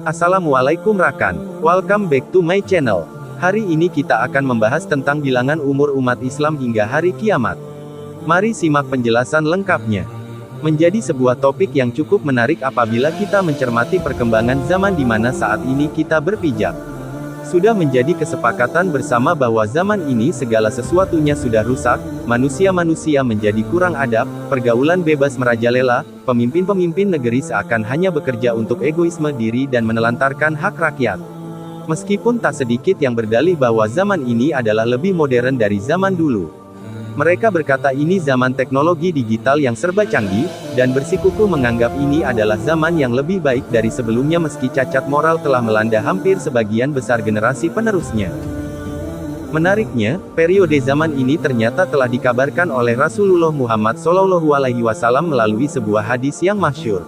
Assalamualaikum rakan, welcome back to my channel. Hari ini kita akan membahas tentang bilangan umur umat Islam hingga hari kiamat. Mari simak penjelasan lengkapnya. Menjadi sebuah topik yang cukup menarik apabila kita mencermati perkembangan zaman di mana saat ini kita berpijak. Sudah menjadi kesepakatan bersama bahwa zaman ini segala sesuatunya sudah rusak, manusia-manusia menjadi kurang adab, pergaulan bebas merajalela, pemimpin-pemimpin negeri seakan hanya bekerja untuk egoisme diri dan menelantarkan hak rakyat. Meskipun tak sedikit yang berdalih bahwa zaman ini adalah lebih modern dari zaman dulu. Mereka berkata ini zaman teknologi digital yang serba canggih, dan bersikukuh menganggap ini adalah zaman yang lebih baik dari sebelumnya meski cacat moral telah melanda hampir sebagian besar generasi penerusnya. Menariknya, periode zaman ini ternyata telah dikabarkan oleh Rasulullah Muhammad SAW melalui sebuah hadis yang masyhur.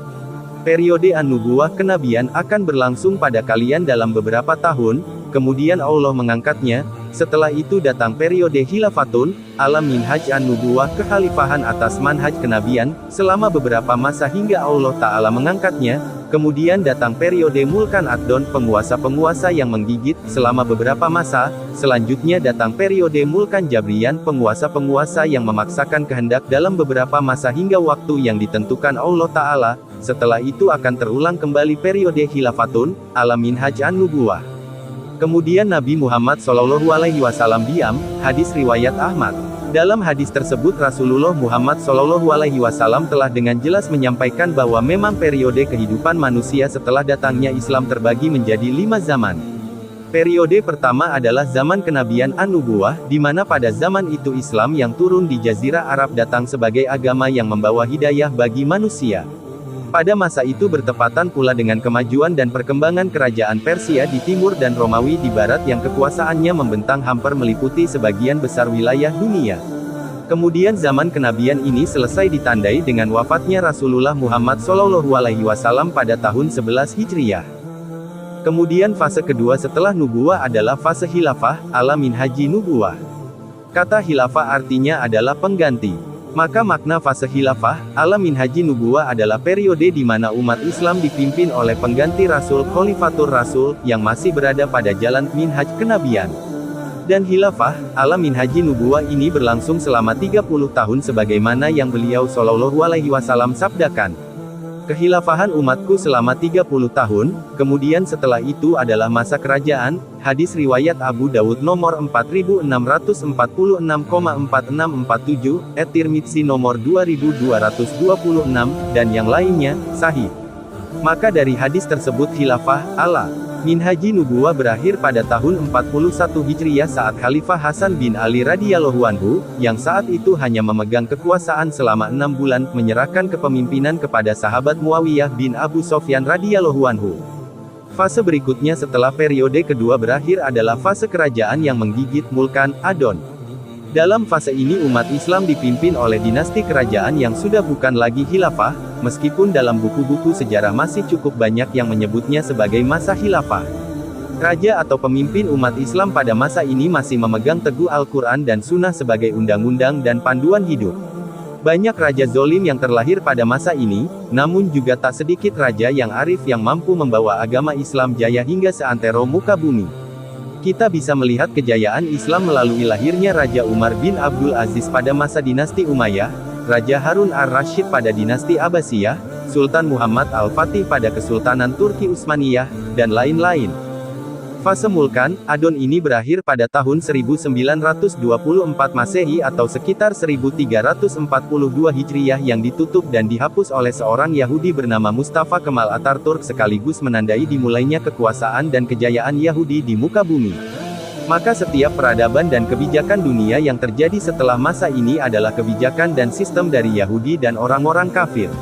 Periode an-nubuwah kenabian akan berlangsung pada kalian dalam beberapa tahun, kemudian Allah mengangkatnya. Setelah itu datang periode khilafatun, ala minhaj an-nubuwah kekhalifahan atas manhaj kenabian, selama beberapa masa hingga Allah Ta'ala mengangkatnya. Kemudian datang periode mulkan ad-don, penguasa-penguasa yang menggigit, selama beberapa masa. Selanjutnya datang periode mulkan jabrian, penguasa-penguasa yang memaksakan kehendak dalam beberapa masa hingga waktu yang ditentukan Allah Ta'ala. Setelah itu akan terulang kembali periode khilafatun, ala minhaj an-nubuwah. Kemudian Nabi Muhammad SAW diam, hadis riwayat Ahmad. Dalam hadis tersebut Rasulullah Muhammad SAW telah dengan jelas menyampaikan bahwa memang periode kehidupan manusia setelah datangnya Islam terbagi menjadi 5 zaman. Periode pertama adalah zaman kenabian an-nubuwah, di mana pada zaman itu Islam yang turun di Jazirah Arab datang sebagai agama yang membawa hidayah bagi manusia. Pada masa itu bertepatan pula dengan kemajuan dan perkembangan kerajaan Persia di timur dan Romawi di barat yang kekuasaannya membentang hampir meliputi sebagian besar wilayah dunia. Kemudian zaman kenabian ini selesai ditandai dengan wafatnya Rasulullah Muhammad SAW pada tahun 11 Hijriah. Kemudian fase kedua setelah nubuwah adalah fase khilafah, ala minhaji nubuwah. Kata khilafah artinya adalah pengganti. Maka makna fase khilafah, ala minhaji nubuwah adalah periode di mana umat Islam dipimpin oleh pengganti Rasul Khalifatur Rasul, yang masih berada pada jalan minhaj kenabian. Dan khilafah, ala minhaji nubuwah ini berlangsung selama 30 tahun sebagaimana yang beliau SAW sabdakan. Kekhilafahan umatku selama 30 tahun, kemudian setelah itu adalah masa kerajaan, hadis riwayat Abu Dawud nomor 4646,4647, at-Tirmidzi nomor 2226, dan yang lainnya, sahih. Maka dari hadis tersebut khilafah, ala minhaji nubuwah berakhir pada tahun 41 Hijriah saat Khalifah Hasan bin Ali radhiyallahu anhu, yang saat itu hanya memegang kekuasaan selama 6 bulan, menyerahkan kepemimpinan kepada sahabat Muawiyah bin Abu Sofyan radhiyallahu anhu. Fase berikutnya setelah periode kedua berakhir adalah fase kerajaan yang menggigit mulkan ad-don. Dalam fase ini umat Islam dipimpin oleh dinasti kerajaan yang sudah bukan lagi khilafah, meskipun dalam buku-buku sejarah masih cukup banyak yang menyebutnya sebagai masa khilafah. Raja atau pemimpin umat Islam pada masa ini masih memegang teguh Al-Quran dan Sunnah sebagai undang-undang dan panduan hidup. Banyak raja zolim yang terlahir pada masa ini, namun juga tak sedikit raja yang arif yang mampu membawa agama Islam jaya hingga seantero muka bumi. Kita bisa melihat kejayaan Islam melalui lahirnya Raja Umar bin Abdul Aziz pada masa dinasti Umayyah, Raja Harun ar-Rasyid pada dinasti Abbasiyah, Sultan Muhammad al-Fatih pada Kesultanan Turki Utsmaniyah, dan lain-lain. Fase mulkan ad-don ini berakhir pada tahun 1924 Masehi atau sekitar 1342 Hijriah yang ditutup dan dihapus oleh seorang Yahudi bernama Mustafa Kemal Atatürk sekaligus menandai dimulainya kekuasaan dan kejayaan Yahudi di muka bumi. Maka setiap peradaban dan kebijakan dunia yang terjadi setelah masa ini adalah kebijakan dan sistem dari Yahudi dan orang-orang kafir.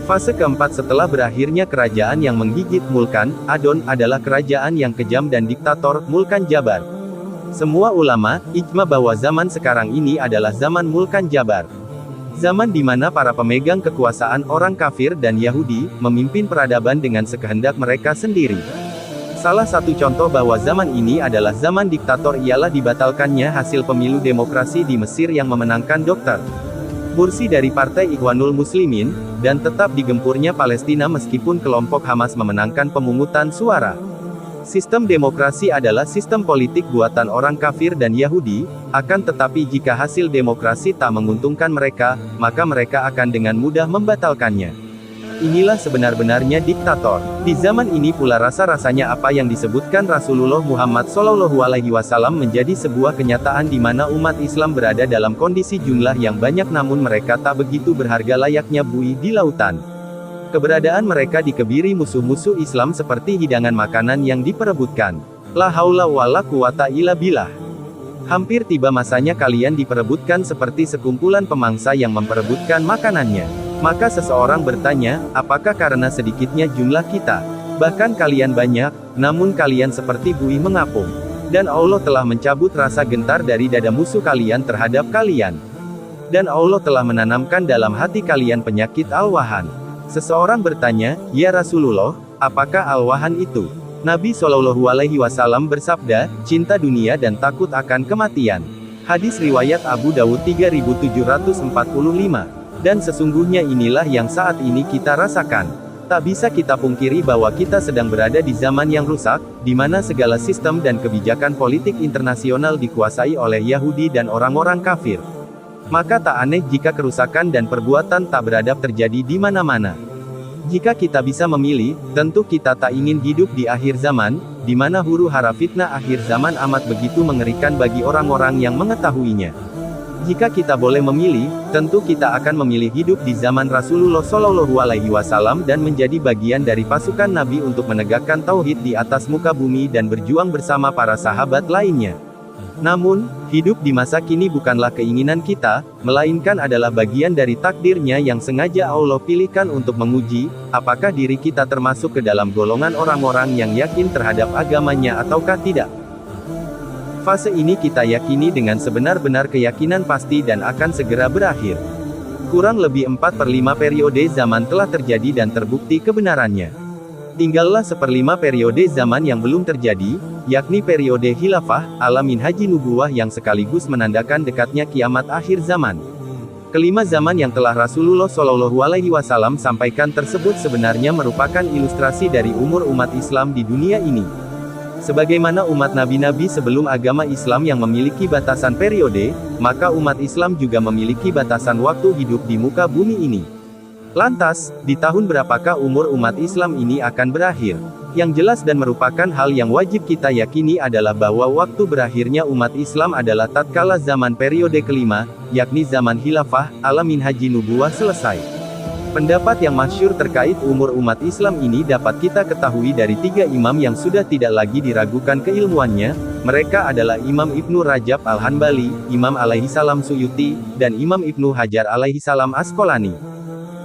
Fase keempat setelah berakhirnya kerajaan yang menggigit mulkan ad-don adalah kerajaan yang kejam dan diktator, mulkan Jabar. Semua ulama ijma bahwa zaman sekarang ini adalah zaman mulkan Jabar. Zaman di mana para pemegang kekuasaan orang kafir dan Yahudi memimpin peradaban dengan sekehendak mereka sendiri. Salah satu contoh bahwa zaman ini adalah zaman diktator ialah dibatalkannya hasil pemilu demokrasi di Mesir yang memenangkan Dr. Mursi dari Partai Ikhwanul Muslimin, dan tetap digempurnya Palestina meskipun kelompok Hamas memenangkan pemungutan suara. Sistem demokrasi adalah sistem politik buatan orang kafir dan Yahudi, akan tetapi jika hasil demokrasi tak menguntungkan mereka, maka mereka akan dengan mudah membatalkannya. Inilah sebenar-benarnya diktator. Di zaman ini pula rasa-rasanya apa yang disebutkan Rasulullah Muhammad SAW menjadi sebuah kenyataan di mana umat Islam berada dalam kondisi jumlah yang banyak namun mereka tak begitu berharga layaknya buih di lautan. Keberadaan mereka dikebiri musuh-musuh Islam seperti hidangan makanan yang diperebutkan. La haula wala quwata illa billah. Hampir tiba masanya kalian diperebutkan seperti sekumpulan pemangsa yang memperebutkan makanannya. Maka seseorang bertanya, apakah karena sedikitnya jumlah kita? Bahkan kalian banyak, namun kalian seperti buih mengapung. Dan Allah telah mencabut rasa gentar dari dada musuh kalian terhadap kalian. Dan Allah telah menanamkan dalam hati kalian penyakit al-wahan. Seseorang bertanya, ya Rasulullah, apakah al-wahan itu? Nabi SAW bersabda, cinta dunia dan takut akan kematian. Hadis riwayat Abu Dawud 3745. Dan sesungguhnya inilah yang saat ini kita rasakan. Tak bisa kita pungkiri bahwa kita sedang berada di zaman yang rusak, di mana segala sistem dan kebijakan politik internasional dikuasai oleh Yahudi dan orang-orang kafir. Maka tak aneh jika kerusakan dan perbuatan tak beradab terjadi di mana-mana. Jika kita bisa memilih, tentu kita tak ingin hidup di akhir zaman, di mana huru-hara fitnah akhir zaman amat begitu mengerikan bagi orang-orang yang mengetahuinya. Jika kita boleh memilih, tentu kita akan memilih hidup di zaman Rasulullah SAW dan menjadi bagian dari pasukan Nabi untuk menegakkan tauhid di atas muka bumi dan berjuang bersama para sahabat lainnya. Namun, hidup di masa kini bukanlah keinginan kita, melainkan adalah bagian dari takdirnya yang sengaja Allah pilihkan untuk menguji, apakah diri kita termasuk ke dalam golongan orang-orang yang yakin terhadap agamanya ataukah tidak. Fase ini kita yakini dengan sebenar-benar keyakinan pasti dan akan segera berakhir. Kurang lebih 4/5 periode zaman telah terjadi dan terbukti kebenarannya. Tinggallah 1/5 periode zaman yang belum terjadi, yakni periode khilafah, ala minhaji nubuwah yang sekaligus menandakan dekatnya kiamat akhir zaman. Kelima zaman yang telah Rasulullah SAW sampaikan tersebut sebenarnya merupakan ilustrasi dari umur umat Islam di dunia ini. Sebagaimana umat nabi-nabi sebelum agama Islam yang memiliki batasan periode, maka umat Islam juga memiliki batasan waktu hidup di muka bumi ini. Lantas, di tahun berapakah umur umat Islam ini akan berakhir? Yang jelas dan merupakan hal yang wajib kita yakini adalah bahwa waktu berakhirnya umat Islam adalah tatkala zaman periode kelima, yakni zaman khilafah, ala minhaji nubuwah selesai. Pendapat yang masyhur terkait umur umat Islam ini dapat kita ketahui dari 3 imam yang sudah tidak lagi diragukan keilmuannya, mereka adalah Imam Ibnu Rajab Al-Hanbali, Imam alaihissalam Suyuti, dan Imam Ibnu Hajar alaihissalam Asqalani.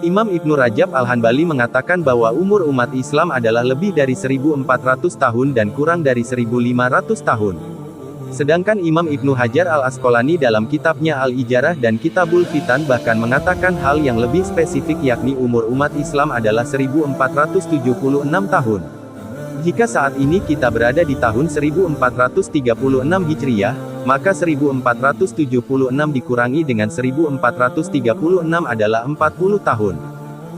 Imam Ibnu Rajab Al-Hanbali mengatakan bahwa umur umat Islam adalah lebih dari 1400 tahun dan kurang dari 1500 tahun. Sedangkan Imam Ibnu Hajar Al-Asqalani dalam kitabnya Al-Ijarah dan Kitabul Fitan bahkan mengatakan hal yang lebih spesifik yakni umur umat Islam adalah 1476 tahun. Jika saat ini kita berada di tahun 1436 Hijriyah, maka 1476 dikurangi dengan 1436 adalah 40 tahun.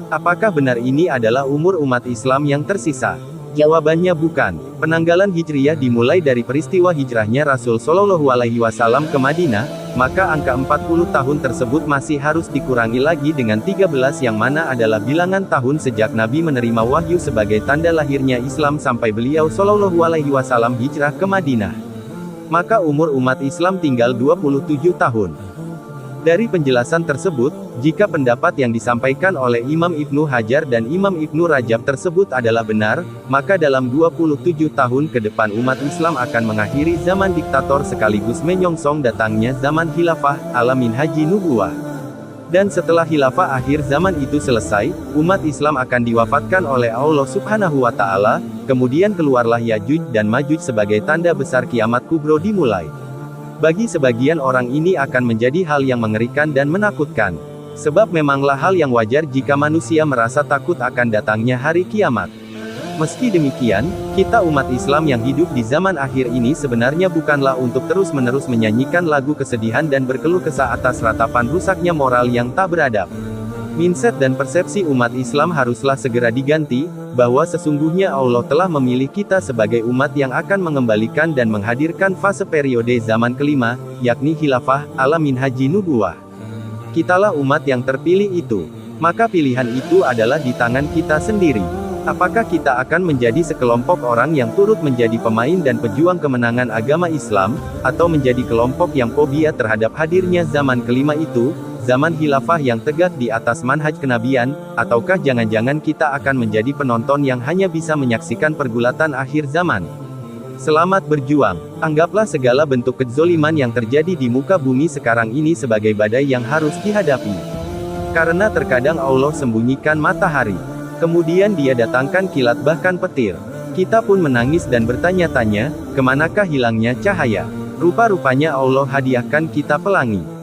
Apakah benar ini adalah umur umat Islam yang tersisa? Jawabannya bukan. Penanggalan Hijriyah dimulai dari peristiwa hijrahnya Rasul Shallallahu Alaihi Wasallam ke Madinah, maka angka 40 tahun tersebut masih harus dikurangi lagi dengan 13 yang mana adalah bilangan tahun sejak Nabi menerima wahyu sebagai tanda lahirnya Islam sampai beliau Shallallahu Alaihi Wasallam hijrah ke Madinah. Maka umur umat Islam tinggal 27 tahun. Dari penjelasan tersebut, jika pendapat yang disampaikan oleh Imam Ibnu Hajar dan Imam Ibnu Rajab tersebut adalah benar, maka dalam 27 tahun ke depan umat Islam akan mengakhiri zaman diktator sekaligus menyongsong datangnya zaman khilafah, ala minhaji nubuwah. Dan setelah khilafah akhir zaman itu selesai, umat Islam akan diwafatkan oleh Allah Subhanahu wa Ta'ala, kemudian keluarlah Yajuj dan Majuj sebagai tanda besar kiamat kubro dimulai. Bagi sebagian orang ini akan menjadi hal yang mengerikan dan menakutkan. Sebab memanglah hal yang wajar jika manusia merasa takut akan datangnya hari kiamat. Meski demikian, kita umat Islam yang hidup di zaman akhir ini sebenarnya bukanlah untuk terus-menerus menyanyikan lagu kesedihan dan berkeluh kesah atas ratapan rusaknya moral yang tak beradab. Mindset dan persepsi umat Islam haruslah segera diganti, bahwa sesungguhnya Allah telah memilih kita sebagai umat yang akan mengembalikan dan menghadirkan fase periode zaman kelima, yakni khilafah, ala minhaji nubuwah. Kitalah umat yang terpilih itu. Maka pilihan itu adalah di tangan kita sendiri. Apakah kita akan menjadi sekelompok orang yang turut menjadi pemain dan pejuang kemenangan agama Islam, atau menjadi kelompok yang fobia terhadap hadirnya zaman kelima itu, zaman khilafah yang tegak di atas manhaj kenabian, ataukah jangan-jangan kita akan menjadi penonton yang hanya bisa menyaksikan pergulatan akhir zaman? Selamat berjuang. Anggaplah segala bentuk kezoliman yang terjadi di muka bumi sekarang ini sebagai badai yang harus dihadapi. Karena terkadang Allah sembunyikan matahari, kemudian Dia datangkan kilat bahkan petir. Kita pun menangis dan bertanya-tanya, kemanakah hilangnya cahaya? Rupa-rupanya Allah hadiahkan kita pelangi.